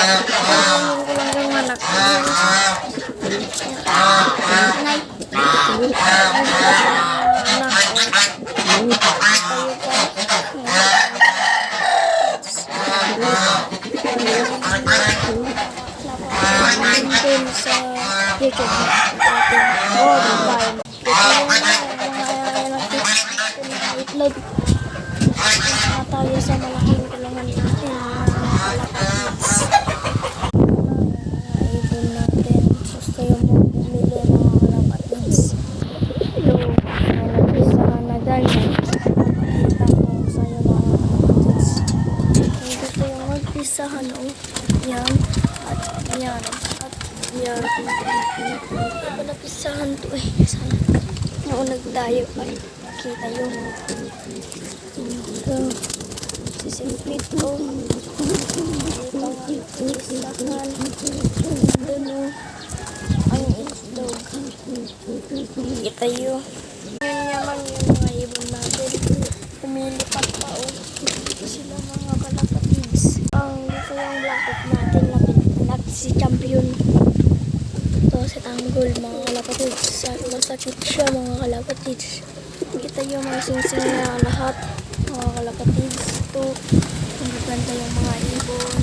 ko lang yung anak. Din sa YouTube natin. Upload na tayo sa malaking kulungan natin. Ibon natin. Gusto yung bumili mga kalapatids. Hello. Nag-isa na dahil. Nakakita ko sa'yo mga kalapatids. Gusto yung mag-isahan. Yan. At yan. Yan. Panapisahan to eh. Sana. Noong nagdayo pa. Kita yung ito. Sisimplit ko. Dito nga. Pisahan. Doon o. Ang itlog. Kita yun. Yun naman yung mga ibon natin. Pumilipat pa o. Sila mga kalapatids. Ang dito yung blanket natin. Si champion ito si tanggol mga kalapatids. Masakit siya mga kalapatids. Kita yung mga singsing na lahat mga kalapatids. Ito ang ganda yung mga ibon.